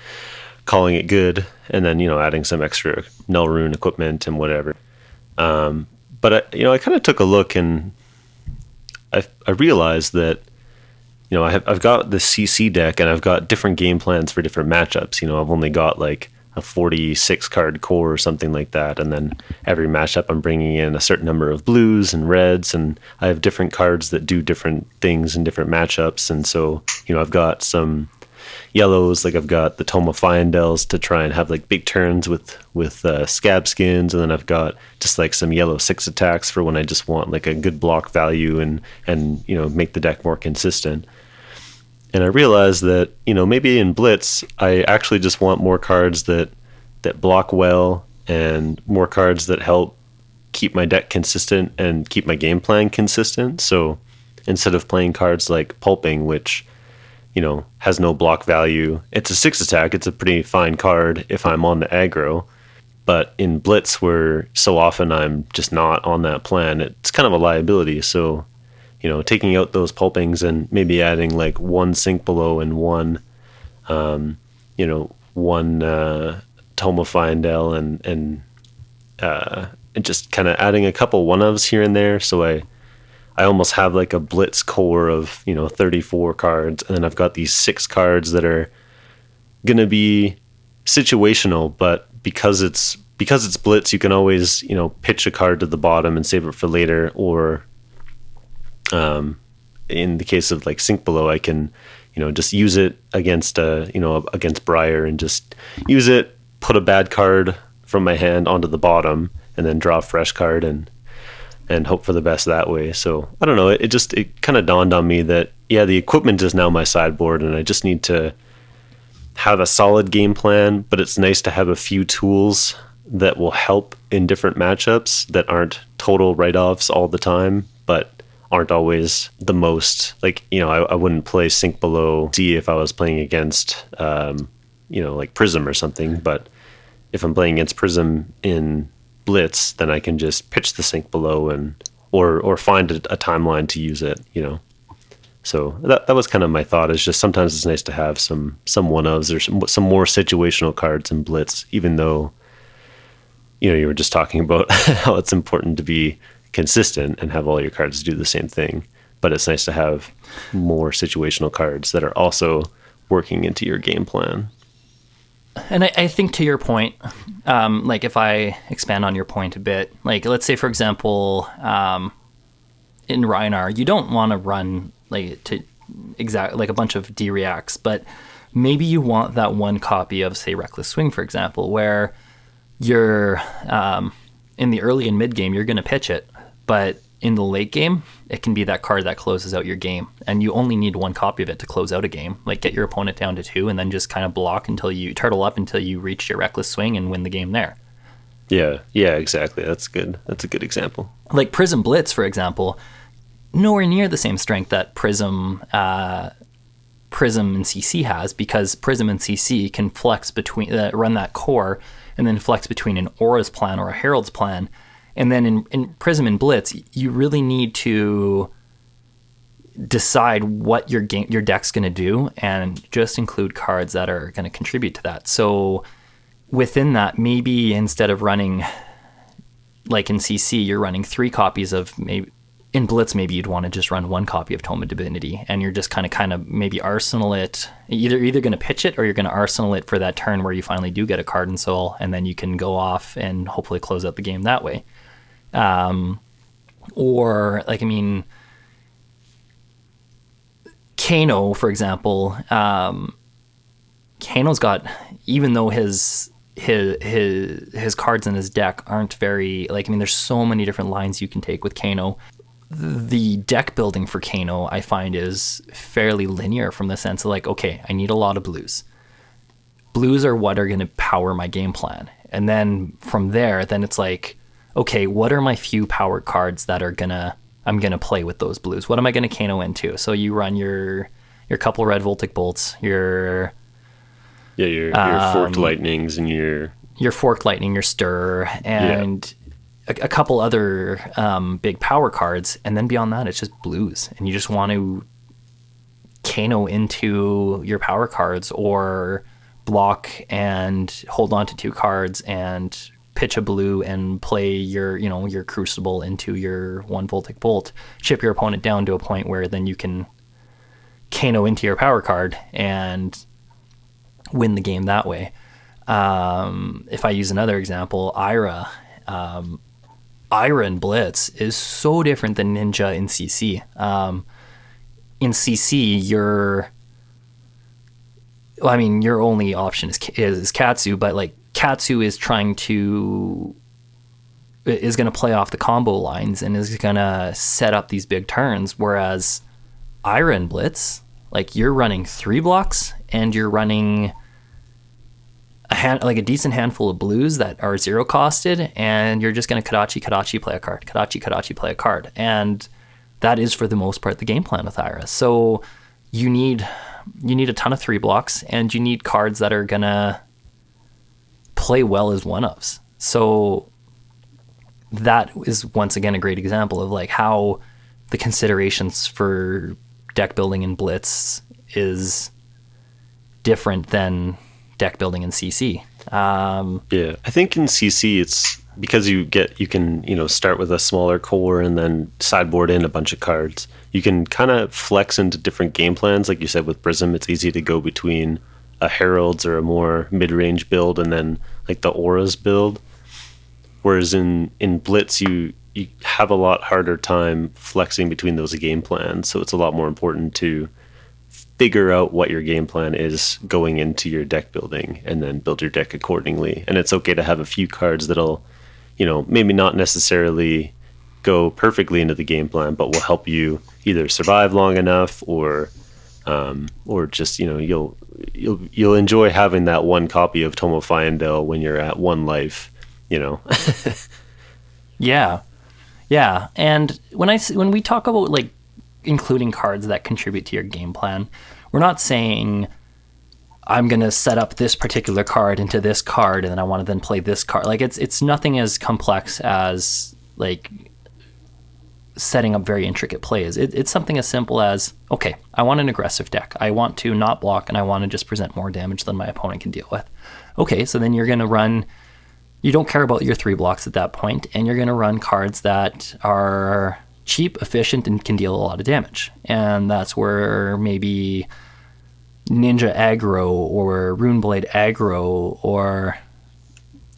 calling it good, and then adding some extra Null Rune equipment and whatever. But I kind of took a look, and I realized that I've got the CC deck, and I've got different game plans for different matchups. I've only got like a 46 card core or something like that, and then every matchup I'm bringing in a certain number of blues and reds, and I have different cards that do different things in different matchups. And so I've got some yellows, like I've got the Toma Fyendels to try and have like big turns with scab skins, and then I've got just like some yellow 6 attacks for when I just want like a good block value and make the deck more consistent. And I realized that, maybe in Blitz, I actually just want more cards that block well, and more cards that help keep my deck consistent and keep my game plan consistent. So instead of playing cards like Pulping, which, has no block value, it's a 6 attack, it's a pretty fine card if I'm on the aggro. But in Blitz, where so often I'm just not on that plan, it's kind of a liability. So taking out those Pulpings and maybe adding like 1 Sink Below and one Toma Fyendel and just kind of adding a couple 1-ofs here and there. So I almost have like a Blitz core of 34 cards, and then I've got these 6 cards that are going to be situational, but because it's Blitz, you can always pitch a card to the bottom and save it for later, or in the case of like Sink Below, I can, just use it against against Briar, and just use it, put a bad card from my hand onto the bottom, and then draw a fresh card and hope for the best that way. So I don't know. It kind of dawned on me that, yeah, the equipment is now my sideboard, and I just need to have a solid game plan, but it's nice to have a few tools that will help in different matchups that aren't total write-offs all the time, but aren't always the most, like, I wouldn't play Sink Below D if I was playing against, like Prism or something. But if I'm playing against Prism in Blitz, then I can just pitch the Sink Below or find a timeline to use it, So that was kind of my thought. Is just sometimes it's nice to have some one-ofs or some more situational cards in Blitz, even though, you were just talking about how it's important to be consistent and have all your cards do the same thing. But it's nice to have more situational cards that are also working into your game plan.
And I think to your point, like if I expand on your point a bit, like let's say, for example, in Rhinar, you don't want to run like a bunch of D-reacts, but maybe you want that one copy of, say, Reckless Swing, for example, where you're in the early and mid game, you're going to pitch it, but in the late game, it can be that card that closes out your game, and you only need one copy of it to close out a game. Like get your opponent down to 2, and then just kind of block until you turtle up until you reach your Reckless Swing and win the game there.
Yeah, exactly. That's good. That's a good example.
Like Prism Blitz, for example, nowhere near the same strength that Prism and CC has, because Prism and CC can flex between run that core and then flex between an Aura's plan or a Herald's plan. And then in Prism and Blitz, you really need to decide what your deck's going to do and just include cards that are going to contribute to that. So within that, maybe instead of running, like in CC, you're running 3 copies of, maybe in Blitz, maybe you'd want to just run 1 copy of Tome of Divinity, and you're just kind of maybe arsenal it. Either going to pitch it, or you're going to arsenal it for that turn where you finally do get a card and soul, and then you can go off and hopefully close out the game that way. Or like, I mean, Kano, for example, Kano's got, even though his cards in his deck aren't very, like, I mean, there's so many different lines you can take with Kano. The deck building for Kano, I find, is fairly linear, from the sense of like, okay, I need a lot of blues. Blues are what are going to power my game plan. And then from there, then it's like, okay, what are my few power cards that I'm gonna play with those blues? What am I gonna Kano into? So you run your couple red Voltic Bolts, your
Forked Lightnings, and your
Forked Lightning, your Stir, and a couple other big power cards, and then beyond that, it's just blues, and you just want to Kano into your power cards, or block and hold on to 2 cards and pitch a blue and play your Crucible into your 1 Voltic Bolt, chip your opponent down to a point where then you can Kano into your power card and win the game that way. If I use another example, Ira in Blitz is so different than Ninja in CC. In CC, your only option is Katsu, but like Katsu is going to play off the combo lines and is going to set up these big turns, whereas Ira and Blitz, like, you're running 3 blocks and you're running a decent handful of blues that are 0 costed, and you're just going to Kadachi, play a card, Kadachi, play a card. And that is, for the most part, the game plan with Ira. So you need a ton of 3 blocks, and you need cards that are going to play well as one-ofs. So that is, once again, a great example of like how the considerations for deck building in Blitz is different than deck building in CC.
I think in CC it's because you can start with a smaller core and then sideboard in a bunch of cards. You can kind of flex into different game plans. Like you said, with Prism, it's easy to go between a Herald's or a more mid-range build and then like the Auras build. Whereas in Blitz, you have a lot harder time flexing between those game plans. So it's a lot more important to figure out what your game plan is going into your deck building and then build your deck accordingly. And it's okay to have a few cards that'll, maybe not necessarily go perfectly into the game plan, but will help you either survive long enough or just, you'll enjoy having that one copy of Tomo Fyendel when you're at 1 life,
Yeah. And when we talk about like including cards that contribute to your game plan, we're not saying I'm going to set up this particular card into this card and then I want to then play this card. Like it's nothing as complex as like setting up very intricate plays. It's something as simple as, okay, I want an aggressive deck. I want to not block, and I want to just present more damage than my opponent can deal with. Okay, so then you're going to run, you don't care about your 3 blocks at that point, and you're going to run cards that are cheap, efficient, and can deal a lot of damage. And that's where maybe Ninja Aggro or Runeblade Aggro or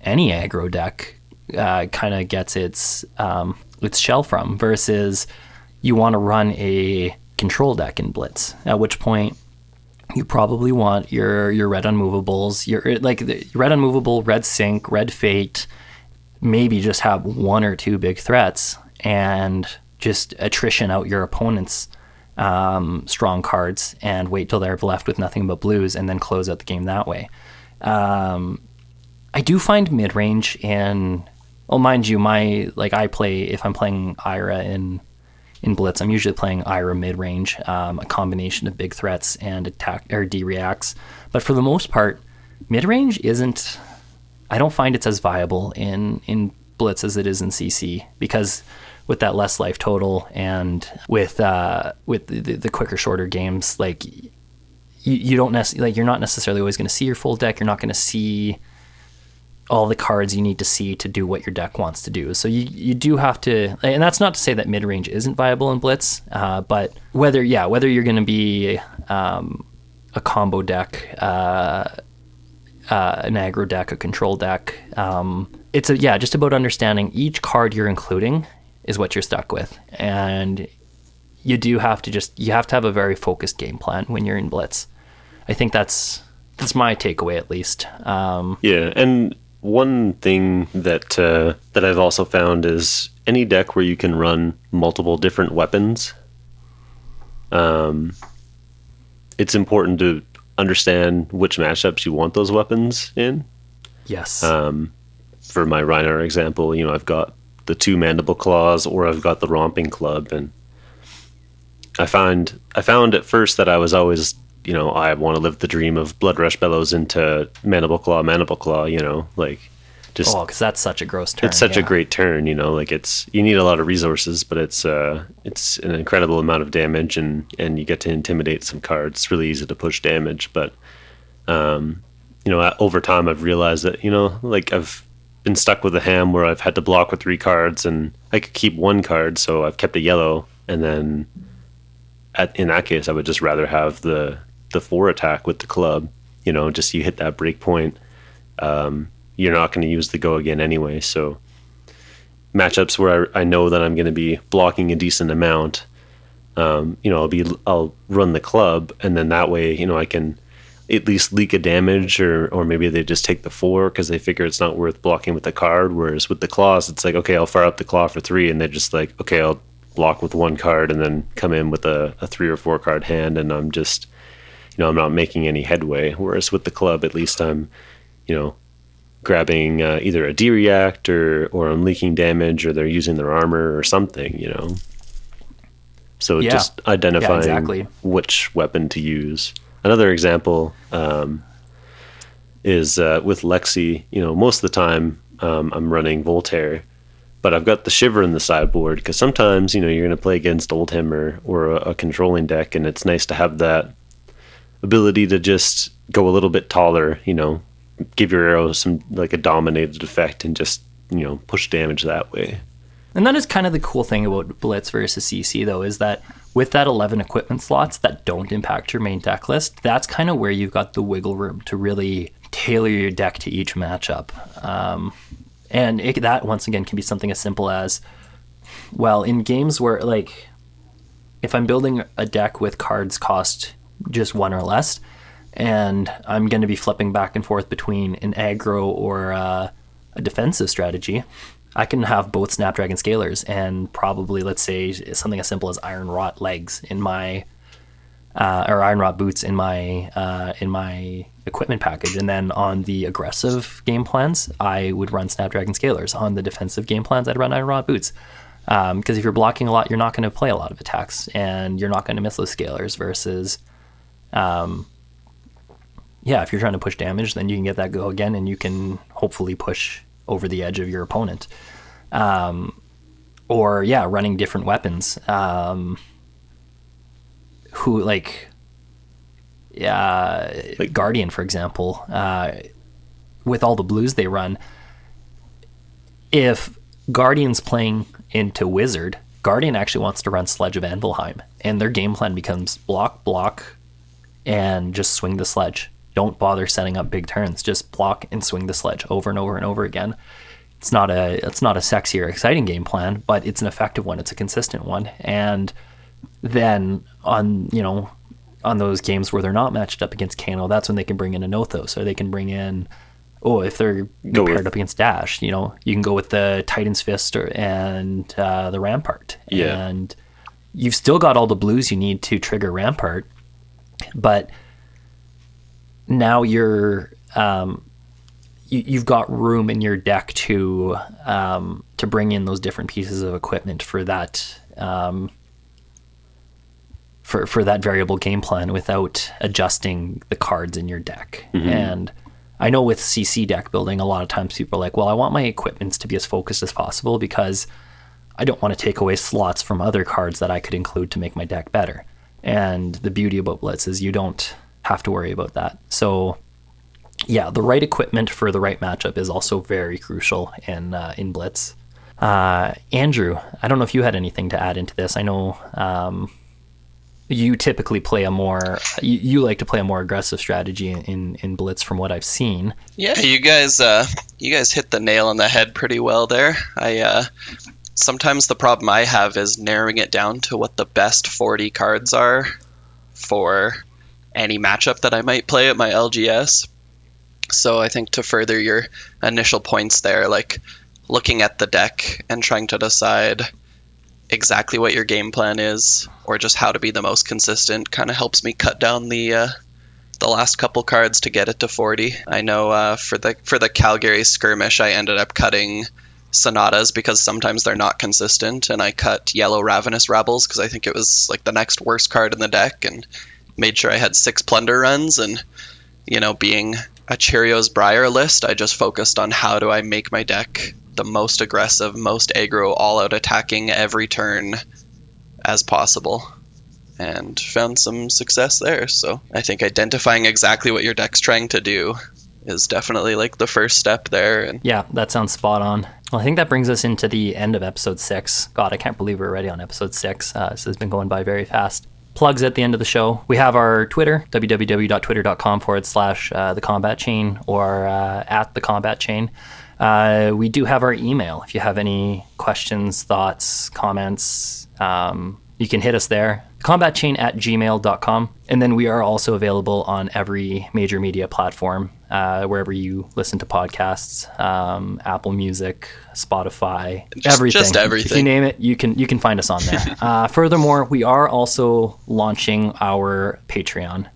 any aggro deck kind of gets its shell from, versus you want to run a control deck in Blitz, at which point you probably want your red unmovables, your red unmovable, red sync, red fate, maybe just have 1 or 2 big threats and just attrition out your opponent's strong cards and wait till they're left with nothing but blues and then close out the game that way. I do find mid-range mind you, I play, if I'm playing Ira in Blitz, I'm usually playing Ira mid-range, a combination of big threats and attack or D-reacts. But for the most part, mid-range I don't find it's as viable in Blitz as it is in CC, because with that less life total and with the quicker, shorter games, you don't you're not necessarily always going to see your full deck. You're not going to see all the cards you need to see to do what your deck wants to do. So you do have to, and that's not to say that mid-range isn't viable in Blitz, but whether you're going to be a combo deck, an aggro deck, a control deck, it's just about understanding each card you're including is what you're stuck with. And you have to have a very focused game plan when you're in Blitz. I think that's my takeaway, at least.
And one thing that I've also found is any deck where you can run multiple different weapons, it's important to understand which matchups you want those weapons in.
Yes.
For my Rhinar example, I've got the 2 Mandible Claws, or I've got the Romping Club, and I found at first that I was always, I want to live the dream of Blood Rush Bellows into Mandible Claw,
because that's such a gross turn.
It's such a great turn, you need a lot of resources, but it's an incredible amount of damage, and you get to intimidate some cards. It's really easy to push damage, but over time I've realized that I've been stuck with a ham where I've had to block with 3 cards, and I could keep 1 card, so I've kept a yellow, and then in that case I would just rather have the 4 attack with the club. Just you hit that break point. You're not going to use the go again anyway. So matchups where I know that I'm going to be blocking a decent amount, I'll run the club, and then that way, I can at least leak a damage, or maybe they just take the 4 because they figure it's not worth blocking with the card. Whereas with the claws, it's like, okay, I'll fire up the claw for 3, and they're just like, okay, I'll block with 1 card and then come in with a 3 or 4 card hand, and I'm just, I'm not making any headway. Whereas with the club, at least I'm, grabbing either a D-react or I'm leaking damage, or they're using their armor or something, So just identifying which weapon to use. Another example is with Lexi. Most of the time I'm running Voltaire, but I've got the Shiver in the sideboard, because sometimes, you're going to play against Oldhim or a controlling deck, and it's nice to have that ability to just go a little bit taller, give your arrow some, a dominated effect, and just, push damage that way.
And that is kind of the cool thing about Blitz versus CC, though, is that with that 11 equipment slots that don't impact your main deck list, that's kind of where you've got the wiggle room to really tailor your deck to each matchup. And that, once again, can be something as simple as, well, in games where, if I'm building a deck with cards cost just 1 or less, and I'm going to be flipping back and forth between an aggro or a defensive strategy, I can have both Snapdragon Scalers and probably, let's say, something as simple as Iron Rot legs in my, or Iron Rot boots in my equipment package. And then on the aggressive game plans, I would run Snapdragon Scalers. On the defensive game plans, I'd run Iron Rot boots. Because if you're blocking a lot, you're not going to play a lot of attacks, and you're not going to miss those Scalers. Versus, if you're trying to push damage, then you can get that go again, and you can hopefully push over the edge of your opponent. or running different weapons. Who like Guardian, for example, with all the blues they run. If Guardian's playing into Wizard, Guardian actually wants to run Sledge of Anvilheim, and their game plan becomes block, and just swing the sledge. Don't bother setting up big turns. Just block and swing the sledge over and over and over again. It's not a sexy or exciting game plan, but it's an effective one. It's a consistent one. And then on those games where they're not matched up against Kano, that's when they can bring in a Nothos, or they can bring in, if they're paired up against Dash, you can go with the Titan's Fist and the Rampart.
Yeah.
And you've still got all the blues you need to trigger Rampart, but now you've got room in your deck to bring in those different pieces of equipment for that for that variable game plan without adjusting the cards in your deck. Mm-hmm. And I know with CC deck building, a lot of times people are like, well, I want my equipments to be as focused as possible because I don't want to take away slots from other cards that I could include to make my deck better. And the beauty about Blitz is you don't have to worry about that. So the right equipment for the right matchup is also very crucial in Blitz. Andrew, I don't know if you had anything to add into this. I know you typically play you like to play a more aggressive strategy in Blitz from what I've seen.
Yeah, you guys hit the nail on the head pretty well there. Sometimes the problem I have is narrowing it down to what the best 40 cards are for any matchup that I might play at my LGS. So I think to further your initial points there, like looking at the deck and trying to decide exactly what your game plan is, or just how to be the most consistent, kind of helps me cut down the last couple cards to get it to 40. I know for the Calgary skirmish, I ended up cutting Sonatas because sometimes they're not consistent, and I cut Yellow Ravenous Rebels because I think it was like the next worst card in the deck, and made sure I had 6 plunder runs. And being a Cheerios Briar list, I just focused on how do I make my deck the most aggressive, most aggro, all-out attacking every turn as possible, and found some success there. So I think identifying exactly what your deck's trying to do is definitely like the first step there. And
yeah, that sounds spot on. Well, I think that brings us into the end of episode 6. God, I can't believe we're already on episode 6. This has been going by very fast. Plugs at the end of the show. We have our Twitter, www.twitter.com/thecombatchain or at thecombatchain. We do have our email. If you have any questions, thoughts, comments, you can hit us there. combatchain@gmail.com. And then we are also available on every major media platform, wherever you listen to podcasts, Apple Music, Spotify, everything.
Just everything.
If you name it, you can find us on there. Furthermore, we are also launching our Patreon.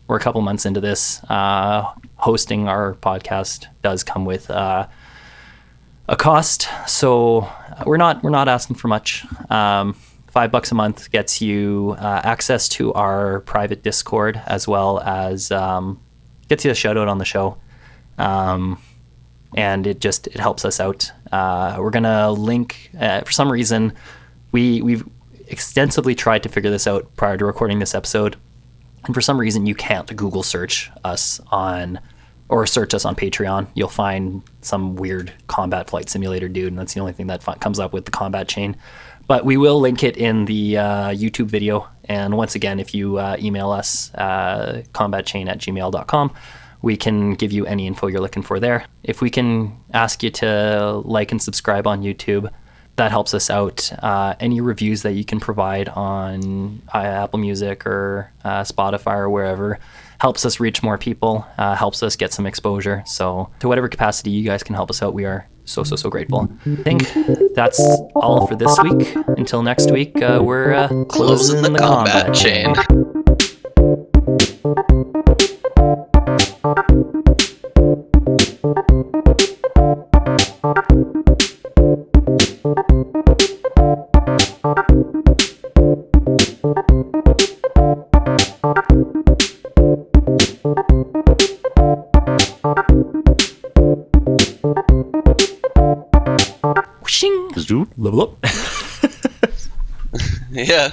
We're a couple months into this. Hosting our podcast does come with a cost, so we're not asking for much. $5 a month gets you access to our private Discord, as well as gets you a shout out on the show, and it helps us out. We're gonna link. For some reason, we've extensively tried to figure this out prior to recording this episode, and for some reason you can't Google search us on Patreon. You'll find some weird combat flight simulator dude, and that's the only thing that comes up with the combat chain. But we will link it in the YouTube video. And once again, if you email us, combatchain@gmail.com, we can give you any info you're looking for there. If we can ask you to like and subscribe on YouTube, that helps us out. Any reviews that you can provide on Apple Music or Spotify or wherever helps us reach more people, helps us get some exposure. So to whatever capacity you guys can help us out, we are so grateful. I think that's all for this week. Until next week, we're closing the combat chain.
Zoop.
Level up.
Yeah.